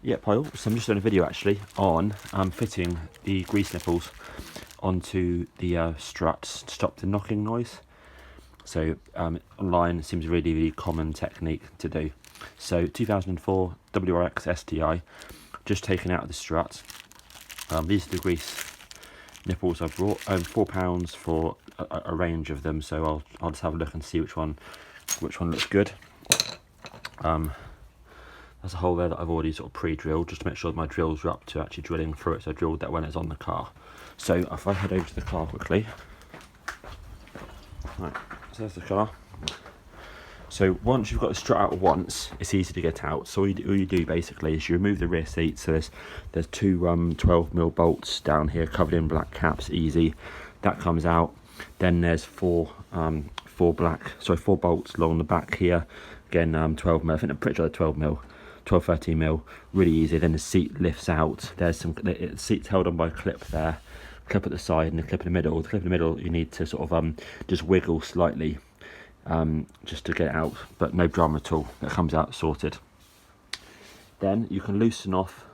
Yeah, Pyle. So I'm just doing a video actually on fitting the grease nipples onto the struts to stop the knocking noise. So online it seems a really common technique to do. So 2004 Wrx STi, just taken out of the strut. These are the grease nipples I brought. £4 for a range of them. So I'll just have a look and see which one looks good. There's a hole there that I've already sort of pre-drilled just to make sure that my drills are up to actually drilling through it. So I drilled that when it's on the car. So if I head over to the car quickly. Right, so there's the car. So once you've got the strut out once, it's easy to get out. So all you do basically is you remove the rear seat. So there's two 12mm bolts down here covered in black caps, easy. That comes out. Then there's four bolts along the back here. Again, 12mm. I think I'm pretty sure they're 12mm. 12-13mm, really easy. Then the seat lifts out. There's the seat's held on by a clip there, clip at the side and a clip in the middle. The clip in the middle you need to sort of just wiggle slightly just to get it out, but no drama at all. That comes out sorted. Then you can loosen off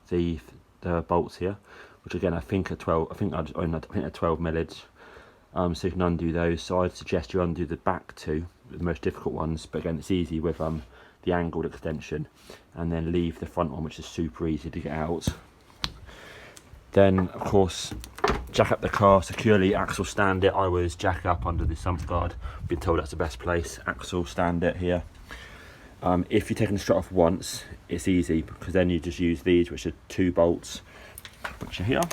the bolts here, which again I think are 12. I think they're 12mm. So you can undo those. So I'd suggest you undo the back two, the most difficult ones. But again, it's easy with the angled extension, and then leave the front one, which is super easy to get out. Then of course jack up the car securely, axle stand it. I always jack up under the sump guard. Been told that's the best place. Axle stand it here. If you're taking the strut off once, it's easy because then you just use these, which are 2 bolts, which are here,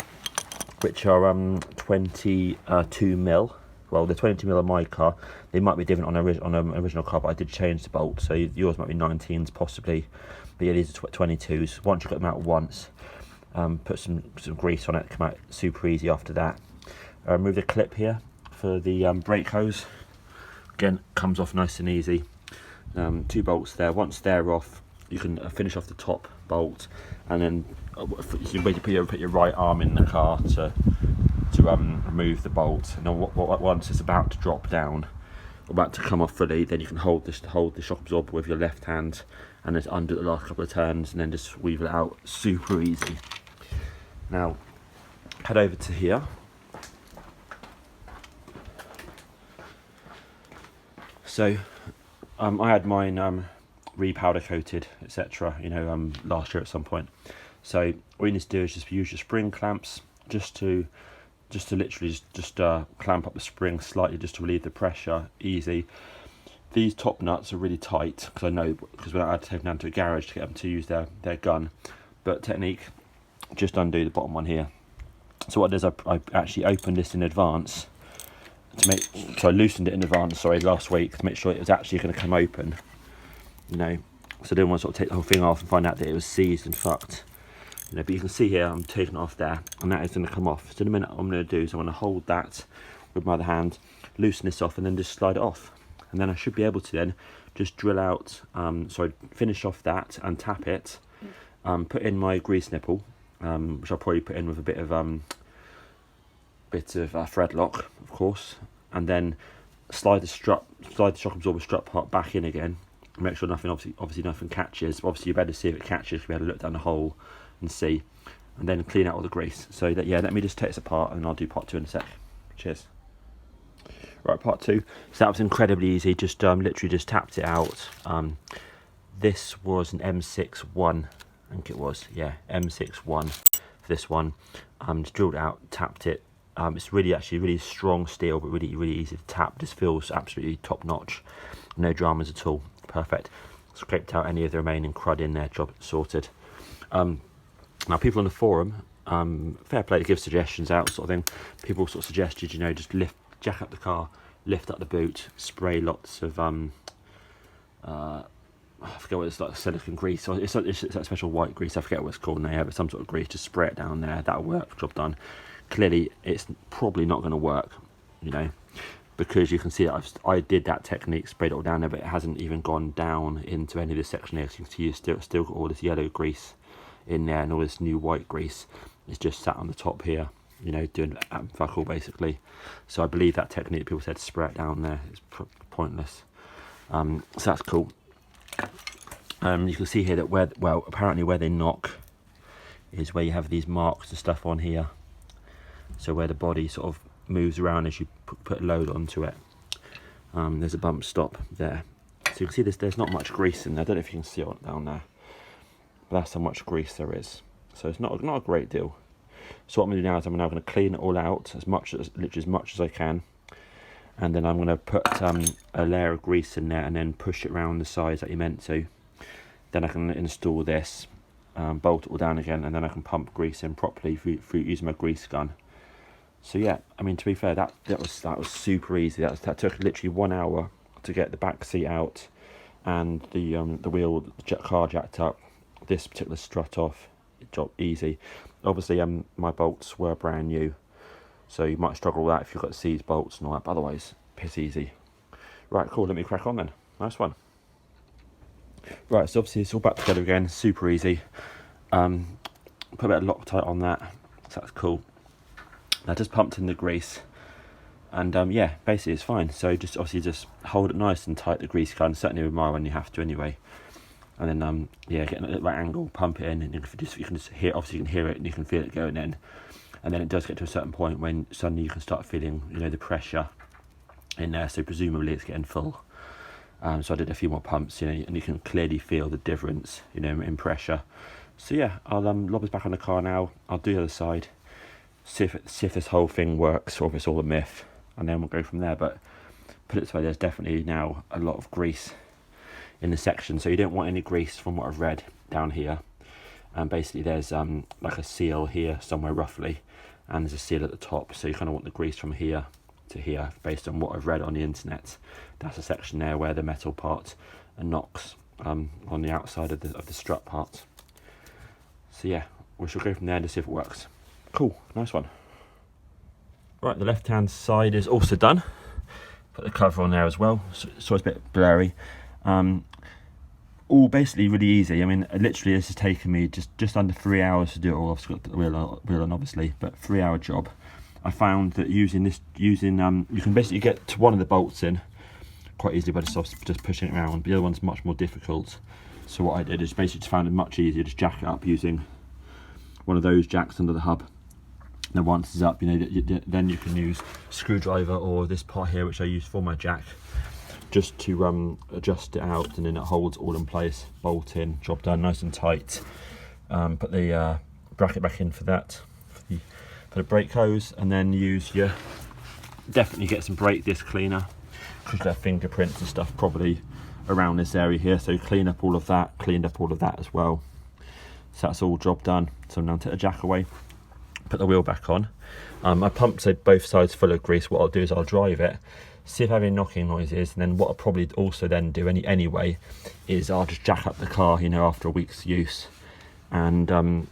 which are 22mm. Well, the 22mm on my car, they might be different on an original car, but I did change the bolt, so yours might be 19s possibly. But yeah, these are 22s. Once you've got them out once, put some grease on it, come out super easy after that. Remove the clip here for the brake hose. Again, comes off nice and easy. 2 bolts there. Once they're off, you can finish off the top bolt, and then you can basically put your right arm in the car to remove the bolt. And then once it's about to drop down, about to come off fully, then you can hold the shock absorber with your left hand, and just undo the last couple of turns, and then just weevil it out. Super easy. Now head over to here. So I had mine re-powder coated, etc. Last year at some point. So all you need to do is just use your spring clamps just to literally clamp up the spring slightly, just to relieve the pressure. Easy. These top nuts are really tight because when I had to take them down to a garage to get them to use their gun. But technique, just undo the bottom one here. So what I did is I actually opened this in advance so I loosened it in advance, last week, to make sure it was actually going to come open. So I didn't want to sort of take the whole thing off and find out that it was seized and fucked. But you can see here I'm taking it off there, and that is going to come off. So in a minute what I'm going to do is I'm going to hold that with my other hand, loosen this off, and then just slide it off. And then I should be able to then just drill out, finish off that and tap it, put in my grease nipple, which I'll probably put in with a bit of thread lock, of course, and then slide the shock absorber strut part back in again. Make sure nothing, obviously nothing catches. Obviously you better see if it catches. We had to look down the hole and see, and then clean out all the grease. So let me just take this apart, and I'll do part 2 in a sec. Cheers. Right, part 2. So that was incredibly easy. Just literally just tapped it out. This was an M61, I think it was. Yeah, M61 for this one. Just drilled it out, tapped it. It's really strong steel, but really easy to tap. Just feels absolutely top notch. No dramas at all. Perfect. Scraped out any of the remaining crud in there. Job sorted. Now people on the forum, fair play to give suggestions out, sort of thing. People sort of suggested, just jack up the car, lift up the boot, spray lots of I forget what it's like, silicone grease, or it's that special white grease. I forget what it's called now, but some sort of grease. Just spray it down there. That'll work. Job done. Clearly, it's probably not going to work, because you can see I did that technique, sprayed it all down there, but it hasn't even gone down into any of this section here. So you can see you've still got all this yellow grease in there, and all this new white grease is just sat on the top here, doing fuck all basically. So I believe that technique, people said to spray it down there, is pointless. So that's cool. You can see here that apparently where they knock is where you have these marks and stuff on here. So where the body sort of moves around as you put load onto it. There's a bump stop there. So you can see there's not much grease in there. I don't know if you can see it down there, but that's how much grease there is. So it's not a great deal. So what I'm going to do now is I'm now going to clean it all out literally as much as I can, and then I'm going to put a layer of grease in there and then push it around the size that you're meant to. Then I can install this, bolt it all down again, and then I can pump grease in properly through using my grease gun. So yeah, I mean, to be fair, that was super easy. That took literally 1 hour to get the back seat out and the wheel, the car jacked up, this particular strut off. Job easy. Obviously, my bolts were brand new, so you might struggle with that if you've got seized bolts and all that. But otherwise, piss easy. Right, cool. Let me crack on then. Nice one. Right, so obviously it's all back together again. Super easy. Put a bit of Loctite on that, so that's cool. I just pumped in the grease, and yeah, basically it's fine. So just hold it nice and tight, the grease gun, certainly with mine when you have to anyway. And then yeah, get it at the right angle, pump it in, and you can just hear. Obviously, you can hear it and you can feel it going in. And then it does get to a certain point when suddenly you can start feeling, the pressure in there. So presumably it's getting full. So I did a few more pumps, and you can clearly feel the difference, in pressure. So yeah, I'll lob this back on the car now. I'll do the other side. See if this whole thing works or if it's all a myth, and then we'll go from there. But put it this way, there's definitely now a lot of grease in the section, so you don't want any grease from what I've read down here. And basically there's like a seal here somewhere roughly, and there's a seal at the top, so you kind of want the grease from here to here based on what I've read on the internet. That's a section there where the metal part knocks on the outside of the strut part. So yeah, we shall go from there to see if it works. Cool, nice one. Right, the left hand side is also done. Put the cover on there as well, so it's a bit blurry. All basically really easy. I mean, literally this has taken me just under 3 hours to do it all. I've got the wheel on obviously, but 3 hour job. I found that you can basically get to one of the bolts in quite easily by just pushing it around. The other one's much more difficult. So what I did is basically just found it much easier, just jack it up using one of those jacks under the hub. Then once it's up, then you can use screwdriver or this part here, which I use for my jack, just to adjust it out, and then it holds all in place. Bolt in, job done, nice and tight. Put the bracket back in for that, for the brake hose, and then definitely get some brake disc cleaner, because there are fingerprints and stuff probably around this area here. So cleaned up all of that as well. So that's all job done. So now take the jack away, put the wheel back on. I pumped both sides full of grease. What I'll do is I'll drive it, see if I have any knocking noises, and then what I'll probably also then do anyway is I'll just jack up the car, after a week's use, and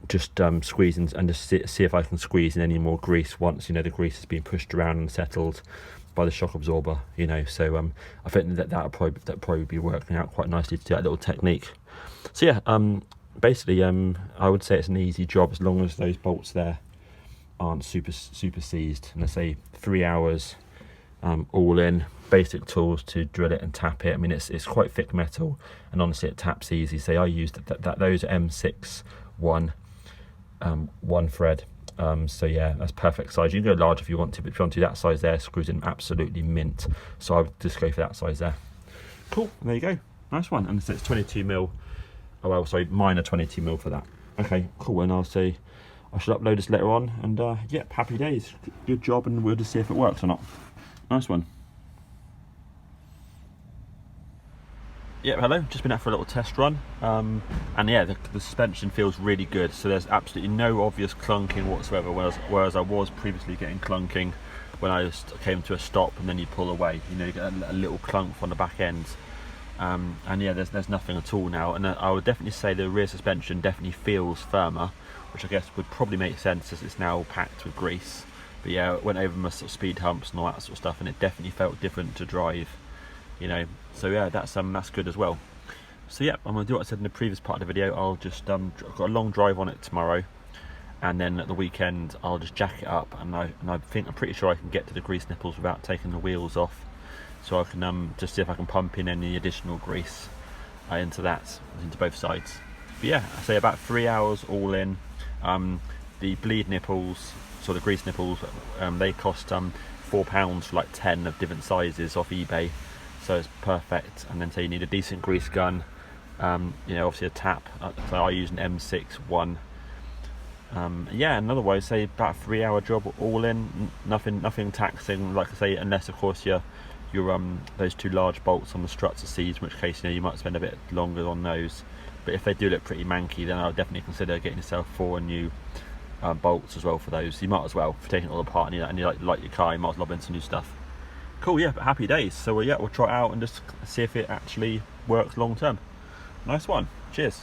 just squeeze and just see if I can squeeze in any more grease once the grease has been pushed around and settled by the shock absorber. So I think that'll probably be working out quite nicely to do that little technique. So yeah, basically I would say it's an easy job as long as those bolts there aren't super seized. And I say 3 hours all in, basic tools to drill it and tap it. I mean, it's quite thick metal, and honestly it taps easy. So I used those M6 one thread. So yeah, that's perfect size. You can go large if you want to, but if you want to do that size there, screws in absolutely mint. So I would just go for that size there. Cool, and there you go, nice one. And so it's 22mm. Oh well, sorry, mine are 22mm for that. Okay, cool. And I'll say I should upload this later on, and yep, happy days. Good job, and we'll just see if it works or not. Nice one. Yeah, hello, just been out for a little test run, and yeah, the suspension feels really good. So there's absolutely no obvious clunking whatsoever, whereas I was previously getting clunking when I just came to a stop and then you pull away. You get a little clunk on the back end. And yeah, there's nothing at all now, and I would definitely say the rear suspension definitely feels firmer, which I guess would probably make sense as it's now packed with grease. But yeah, it went over my sort of speed humps and all that sort of stuff, and it definitely felt different to drive, so yeah, that's good as well. So yeah, I'm gonna do what I said in the previous part of the video. I'll just I've got a long drive on it tomorrow, and then at the weekend I'll just jack it up, and I'm pretty sure I can get to the grease nipples without taking the wheels off. So I can just see if I can pump in any additional grease, into that, into both sides. But yeah, I say about 3 hours all in. The bleed nipples, so the grease nipples, they cost £4 for like 10 of different sizes off eBay, so it's perfect. And then so you need a decent grease gun, you know, obviously a tap, so I use an M6 one. Yeah, and otherwise say about a 3 hour job all in, nothing taxing, like I say, unless of course your those two large bolts on the struts are seized, in which case, you know, you might spend a bit longer on those. But if they do look pretty manky, then I would definitely consider getting yourself 4 new bolts as well for those. You might as well, for taking it all apart and you like your car, you might as well lob in some new stuff. Cool, yeah, but happy days. So yeah, we'll try it out and just see if it actually works long term. Nice one, cheers.